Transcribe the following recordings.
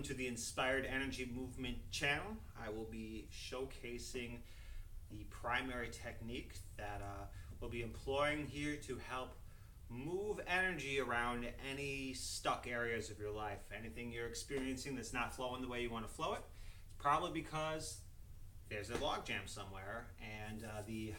to the Inspired Energy Movement channel. I will be showcasing the primary technique that we'll be employing here to help move energy around any stuck areas of your life. Anything you're experiencing that's not flowing the way you want to flow it, it's probably because there's a logjam somewhere, and the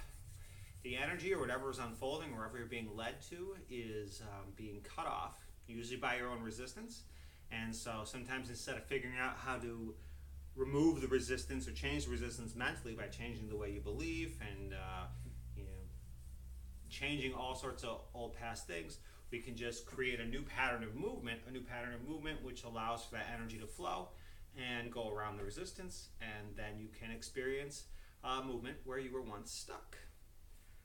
energy or whatever is unfolding, wherever you're being led to, is being cut off, usually by your own resistance. And so sometimes instead of figuring out how to remove the resistance or change the resistance mentally by changing the way you believe and changing all sorts of old past things, we can just create a new pattern of movement, which allows for that energy to flow and go around the resistance, and then you can experience movement where you were once stuck.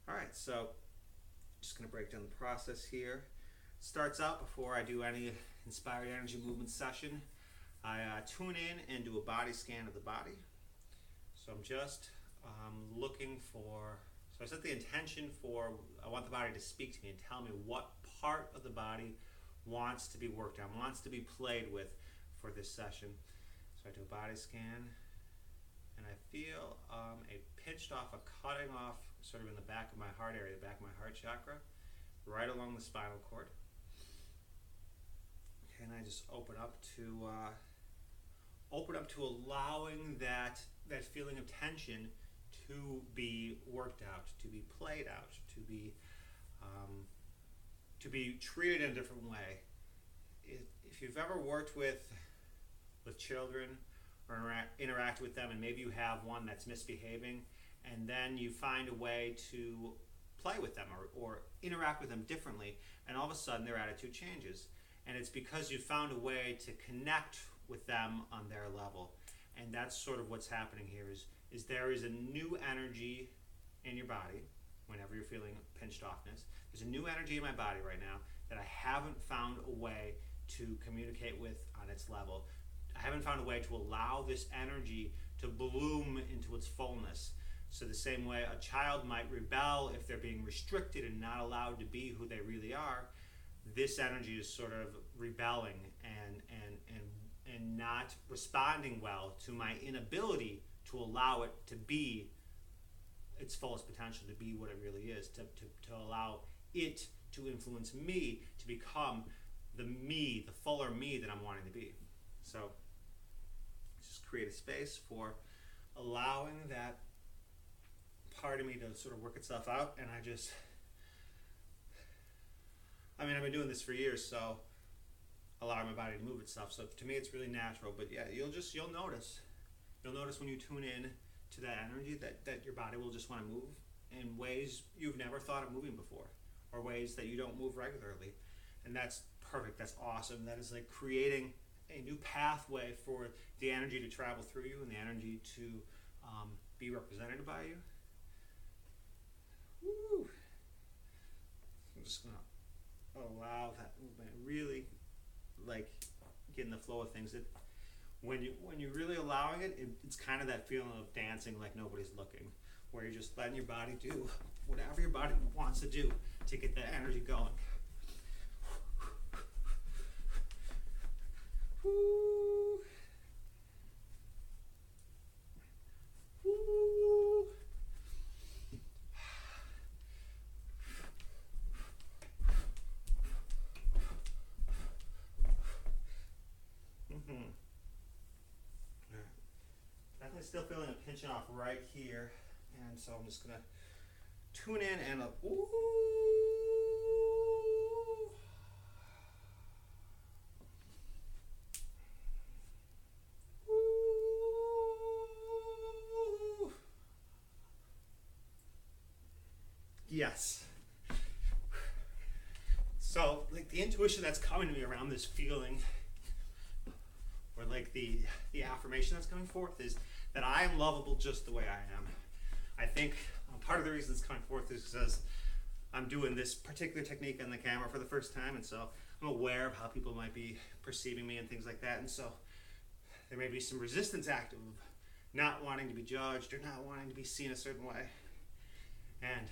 All right, so just going to break down the process here. Starts out, before I do any inspired energy movement session, I tune in and do a body scan of the body. So I'm just looking for, so I set the intention for, I want the body to speak to me and tell me what part of the body wants to be worked on, wants to be played with for this session. So I do a body scan, and I feel a pinched off, a cutting off, sort of in the back of my heart area, the back of my heart chakra, right along the spinal cord. Okay, and I just open up to allowing that feeling of tension to be worked out, to be played out, to be treated in a different way. If you've ever worked with children or interact with them, and maybe you have one that's misbehaving, and then you find a way to play with them or interact with them differently, and all of a sudden their attitude changes. And it's because you found a way to connect with them on their level. And that's sort of what's happening here is there is a new energy in your body whenever you're feeling pinched offness. There's a new energy in my body right now that I haven't found a way to communicate with on its level. I haven't found a way to allow this energy to bloom into its fullness. So the same way a child might rebel if they're being restricted and not allowed to be who they really are, this energy is sort of rebelling and not responding well to my inability to allow it to be its fullest potential, to be what it really is, to allow it to influence me to become the me, the fuller me that I'm wanting to be. So just create a space for allowing that part of me to sort of work itself out. And I've been doing this for years, so allowing my body to move itself. So to me, it's really natural. But yeah, you'll notice when you tune in to that energy that your body will just want to move in ways you've never thought of moving before, or ways that you don't move regularly. And that's perfect. That's awesome. That is like creating a new pathway for the energy to travel through you and the energy to be represented by you. Woo. I'm just gonna allow that movement, really like get in the flow of things. That when you're really allowing it, it's kind of that feeling of dancing like nobody's looking, where you're just letting your body do whatever your body wants to do to get that energy going. Woo. Woo. Definitely still feeling a pinching off right here, and so I'm just gonna tune in and ooh. Ooh. Yes. So like the intuition that's coming to me around this feeling, or like the affirmation that's coming forth, is that I am lovable just the way I am. I think part of the reason it's coming forth is because I'm doing this particular technique on the camera for the first time, and so I'm aware of how people might be perceiving me and things like that, and so there may be some resistance active of not wanting to be judged or not wanting to be seen a certain way. And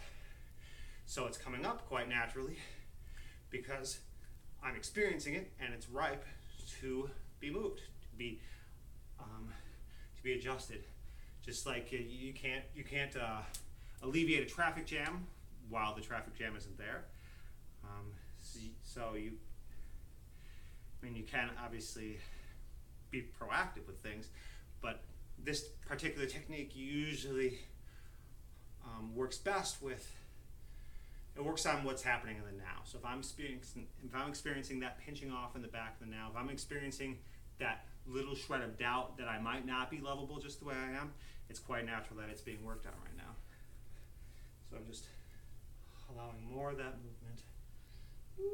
so it's coming up quite naturally because I'm experiencing it and it's ripe to be moved, be adjusted. Just like you can't alleviate a traffic jam while the traffic jam isn't there. So you can obviously be proactive with things, but this particular technique usually works best with. It works on what's happening in the now. So if I'm experiencing that pinching off in the back of the now, if I'm experiencing that little shred of doubt that I might not be lovable just the way I am, it's quite natural that it's being worked on right now. So I'm just allowing more of that movement. Woo,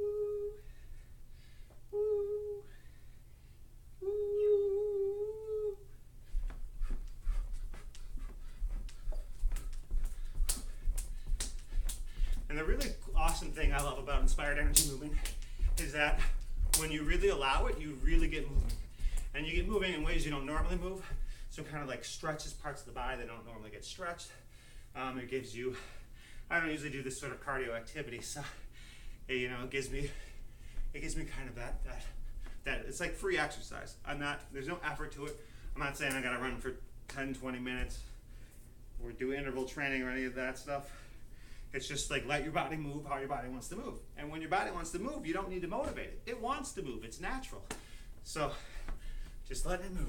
woo, woo. And the really awesome thing I love about inspired energy movement is that when you really allow it, you really get moving. And you get moving in ways you don't normally move. So it kind of like stretches parts of the body that don't normally get stretched. It gives you, I don't usually do this sort of cardio activity, so it gives me kind of that it's like free exercise. There's no effort to it. I'm not saying I gotta run for 10, 20 minutes or do interval training or any of that stuff. It's just like let your body move how your body wants to move. And when your body wants to move, you don't need to motivate it. It wants to move. It's natural. So just let it move.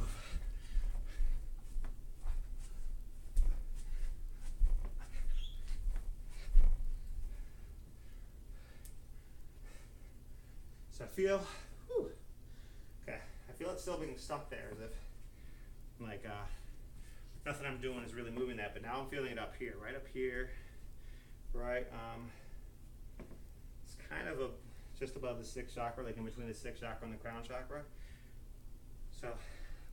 So I feel it still being stuck there, as if like nothing I'm doing is really moving that, but now I'm feeling it up here, right up here. Right, it's kind of just above the sixth chakra, like in between the sixth chakra and the crown chakra. So,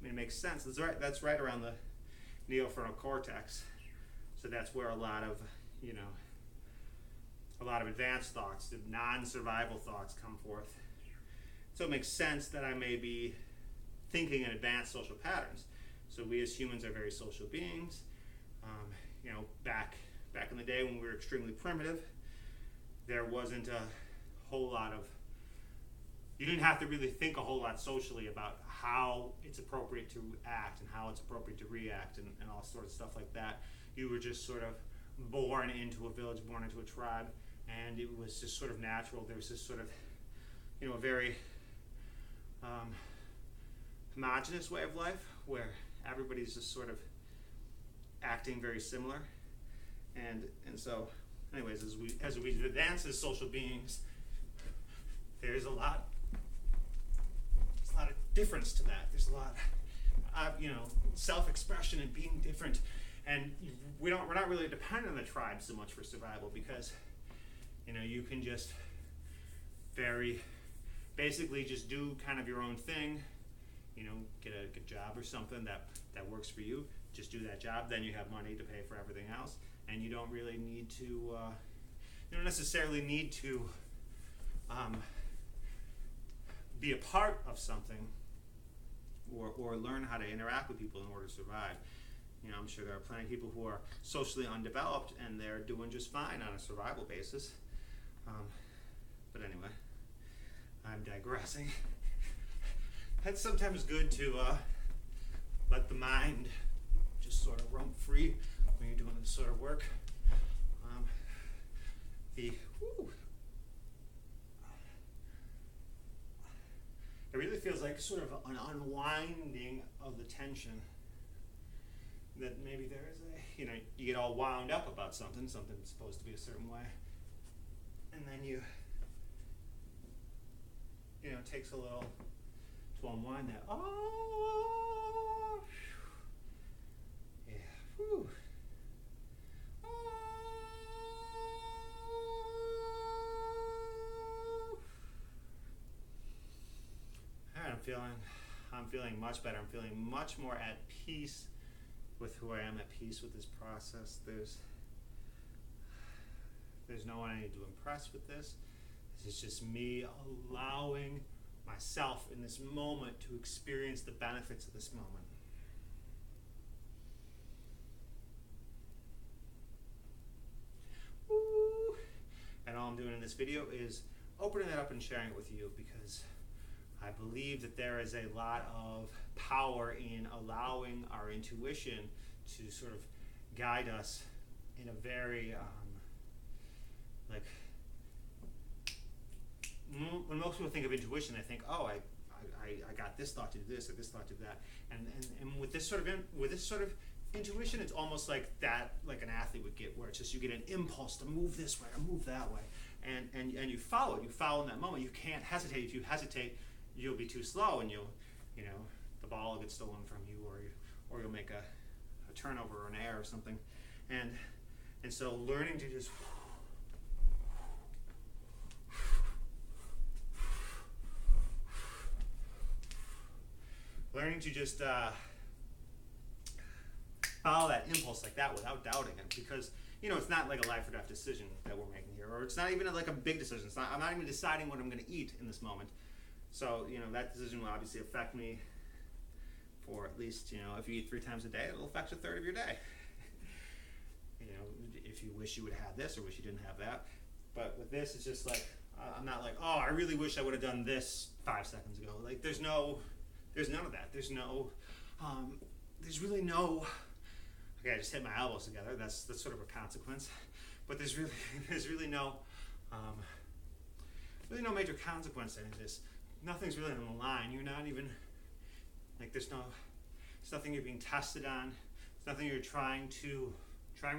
it makes sense. That's right around the neofrontal cortex. So that's where a lot of advanced thoughts, the non-survival thoughts, come forth. So it makes sense that I may be thinking in advanced social patterns. So we as humans are very social beings. Back in the day when we were extremely primitive, there wasn't a whole lot of, you didn't have to really think a whole lot socially about how it's appropriate to act and how it's appropriate to react and all sorts of stuff like that. You were just sort of born into a village, born into a tribe, and it was just sort of natural. There was this sort of, a very homogenous way of life where everybody's just sort of acting very similar. And so, anyways, as we advance as social beings, there's a lot of difference to that. There's a lot, self-expression and being different. And we're not really dependent on the tribe so much for survival because, you can just basically just do kind of your own thing. Get a good job or something that works for you. Just do that job. Then you have money to pay for everything else. And you don't really need to, you don't necessarily need to be a part of something or learn how to interact with people in order to survive. I'm sure there are plenty of people who are socially undeveloped and they're doing just fine on a survival basis. But anyway, I'm digressing. It's sometimes good to let the mind just sort of roam free when you're doing this sort of work. It really feels like sort of an unwinding of the tension that maybe there is you get all wound up about something's supposed to be a certain way, and then it takes a little to unwind that. Oh, yeah. Whew. I'm feeling much better. I'm feeling much more at peace with who I am, at peace with this process. There's no one I need to impress with this. This is just me allowing myself in this moment to experience the benefits of this moment. Woo. And all I'm doing in this video is opening that up and sharing it with you because I believe that there is a lot of power in allowing our intuition to sort of guide us in a very like when most people think of intuition, they think, oh, I got this thought to do this or this thought to do that, and with this sort of intuition, it's almost like that, like an athlete would get, where it's just you get an impulse to move this way or move that way, and you follow in that moment. You can't hesitate. If you hesitate, you'll be too slow, and the ball will get stolen from you, or you'll make a turnover or an error or something, and so learning to just follow that impulse like that without doubting it, because it's not like a life or death decision that we're making here, or it's not even like a big decision. I'm not even deciding what I'm going to eat in this moment. So that decision will obviously affect me for at least, if you eat 3 times a day, it'll affect a third of your day. If you wish you would have this or wish you didn't have that. But with this, it's just like, I'm not like, oh, I really wish I would have done this 5 seconds ago. Like there's none of that. There's really no, okay, I just hit my elbows together. That's sort of a consequence. But there's really no major consequence in this. Nothing's really on the line. You're not even, like there's nothing you're being tested on. There's nothing you're trying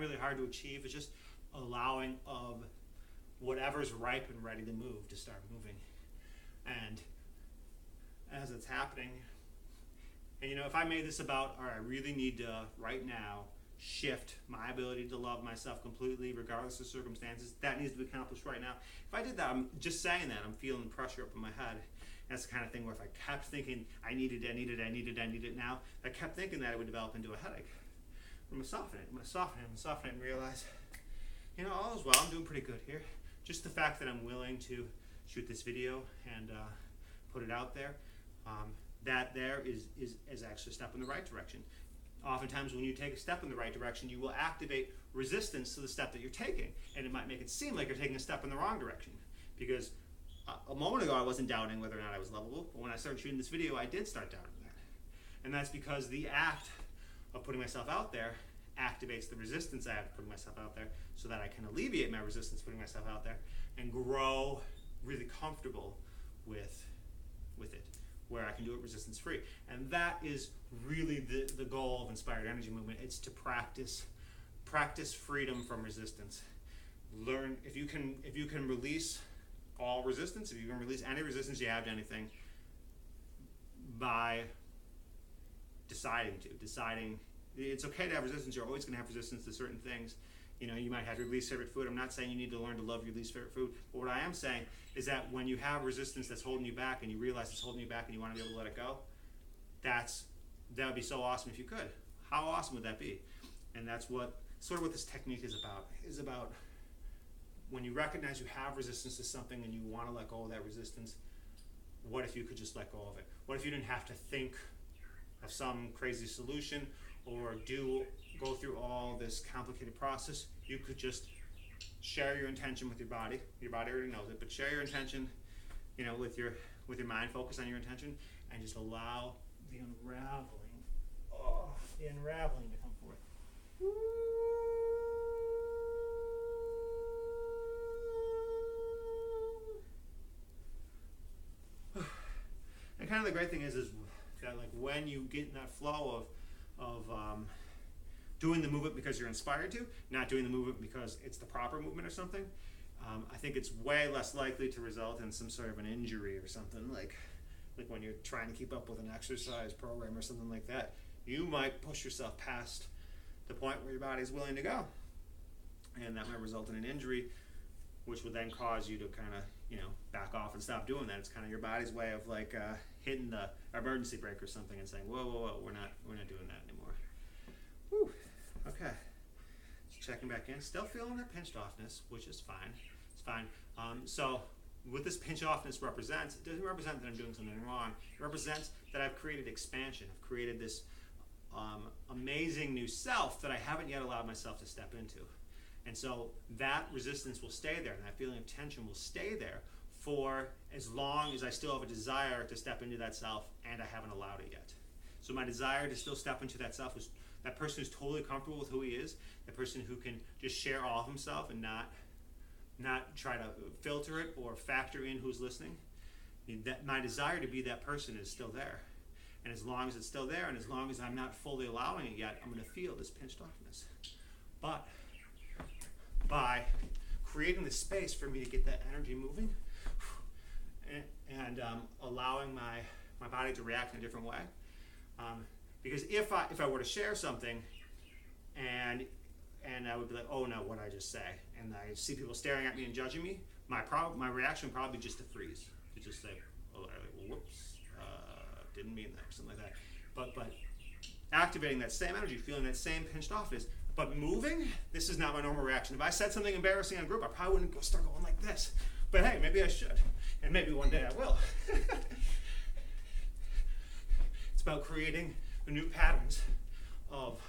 really hard to achieve. It's just allowing of whatever's ripe and ready to move to start moving. And as it's happening, and if I made this about, all right, I really need to right now shift my ability to love myself completely regardless of circumstances, that needs to be accomplished right now. If I did that, I'm just saying that, I'm feeling the pressure up in my head. That's the kind of thing where if I kept thinking I need it now, I kept thinking that, it would develop into a headache. I'm gonna soften it and realize, all is well, I'm doing pretty good here. Just the fact that I'm willing to shoot this video and put it out there, that there is actually a step in the right direction. Oftentimes when you take a step in the right direction, you will activate resistance to the step that you're taking, and it might make it seem like you're taking a step in the wrong direction, because a moment ago I wasn't doubting whether or not I was lovable, but when I started shooting this video, I did start doubting that. And that's because the act of putting myself out there activates the resistance I have to putting myself out there, so that I can alleviate my resistance putting myself out there and grow really comfortable with it, where I can do it resistance free. And that is really the goal of Inspired Energy Movement. It's to practice freedom from resistance. Learn, if you can release all resistance, if you can release any resistance you have to anything by deciding, it's okay to have resistance. You're always going to have resistance to certain things. You might have your least favorite food. I'm not saying you need to learn to love your least favorite food, but what I am saying is that when you have resistance that's holding you back, and you realize it's holding you back and you want to be able to let it go, that would be so awesome if you could. How awesome would that be? And that's what this technique is about when you recognize you have resistance to something and you want to let go of that resistance. What if you could just let go of it? What if you didn't have to think of some crazy solution or go through all this complicated process? You could just share your intention with your body. Your body already knows it, but share your intention, with your mind. Focus on your intention and just allow the unraveling to come forth. And kind of the great thing is that, like, when you get in that flow of doing the movement because you're inspired to, not doing the movement because it's the proper movement or something, I think it's way less likely to result in some sort of an injury or something, like when you're trying to keep up with an exercise program or something like that. You might push yourself past the point where your body's willing to go, and that might result in an injury, which would then cause you to kind of back off and stop doing that. It's kind of your body's way of hitting the emergency brake or something and saying, whoa, we're not doing that anymore. Whew. Okay, just checking back in. Still feeling that pinched offness, which is fine. It's fine. So what this pinch offness represents, it doesn't represent that I'm doing something wrong. It represents that I've created expansion. I've created this amazing new self that I haven't yet allowed myself to step into. And so that resistance will stay there, and that feeling of tension will stay there for as long as I still have a desire to step into that self and I haven't allowed it yet. So my desire to still step into that self is that person who's totally comfortable with who he is, that person who can just share all of himself and not try to filter it or factor in who's listening. That my desire to be that person is still there. And as long as it's still there, and as long as I'm not fully allowing it yet, I'm going to feel this pinched offness. But by creating the space for me to get that energy moving and allowing my body to react in a different way, because if I were to share something and I would be like, oh no, what did I just say? And I see people staring at me and judging me, my reaction would probably be just to freeze, to just say, oh, whoops, didn't mean that, or something like that. But activating that same energy, feeling that same pinched offness, but moving, this is not my normal reaction. If I said something embarrassing in a group, I probably wouldn't start going like this. But hey, maybe I should, and maybe one day I will. It's about creating the new patterns of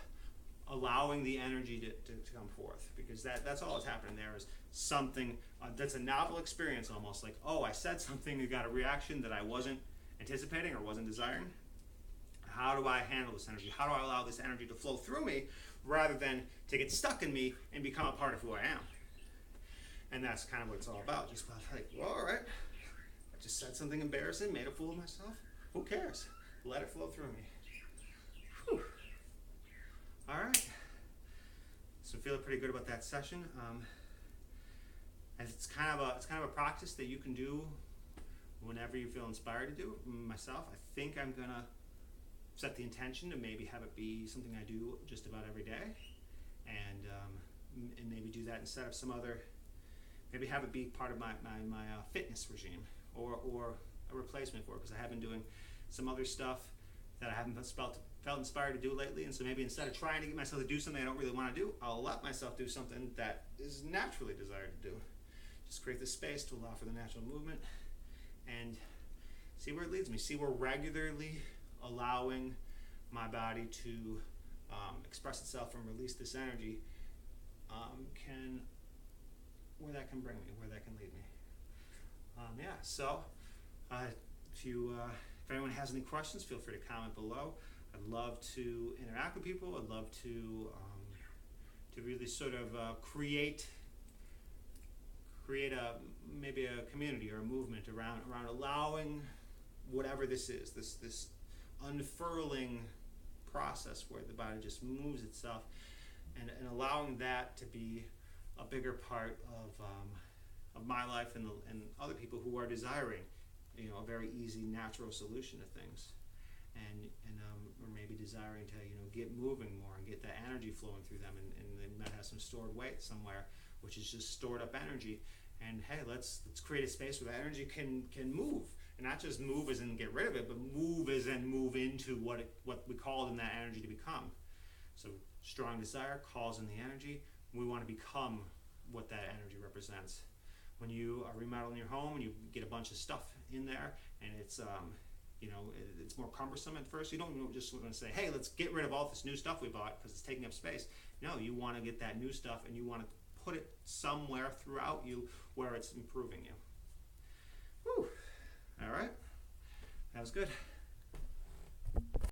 allowing the energy to come forth, because that's all that's happening there is something that's a novel experience, almost like, oh, I said something and got a reaction that I wasn't anticipating or wasn't desiring. How do I handle this energy? How do I allow this energy to flow through me rather than to get stuck in me and become a part of who I am? And that's kind of what it's all about. Just like, well, all right, I just said something embarrassing, made a fool of myself. Who cares? Let it flow through me. Whew. All right. So feeling pretty good about that session. And it's kind of a practice that you can do whenever you feel inspired to do. Myself, I think I'm gonna set the intention to maybe have it be something I do just about every day, and maybe do that instead of some other. Maybe have it be part of my fitness regime, or a replacement for it, because I have been doing some other stuff that I haven't felt inspired to do lately, and so maybe instead of trying to get myself to do something I don't really want to do, I'll let myself do something that is naturally desired to do. Just create the space to allow for the natural movement and see where it leads me. See where regularly allowing my body to express itself and release this energy where that can bring me, where that can lead me. So if anyone has any questions, feel free to comment below. I'd love to interact with people. I'd love to really sort of create maybe a community or a movement around allowing whatever this is, this unfurling process where the body just moves itself, and allowing that to be a bigger part of my life and other people who are desiring, a very easy, natural solution to things, and or maybe desiring to get moving more and get that energy flowing through them, and they might have some stored weight somewhere, which is just stored up energy. And hey, let's create a space where that energy can move, and not just move as in get rid of it, but move as in move into what we call in that energy to become. So strong desire calls in the energy. We want to become what that energy represents. When you are remodeling your home and you get a bunch of stuff in there, and it's it's more cumbersome at first, you don't just want to say, hey, let's get rid of all this new stuff we bought because it's taking up space. No, you want to get that new stuff and you want to put it somewhere throughout you where it's improving you. Whew. All right, that was good.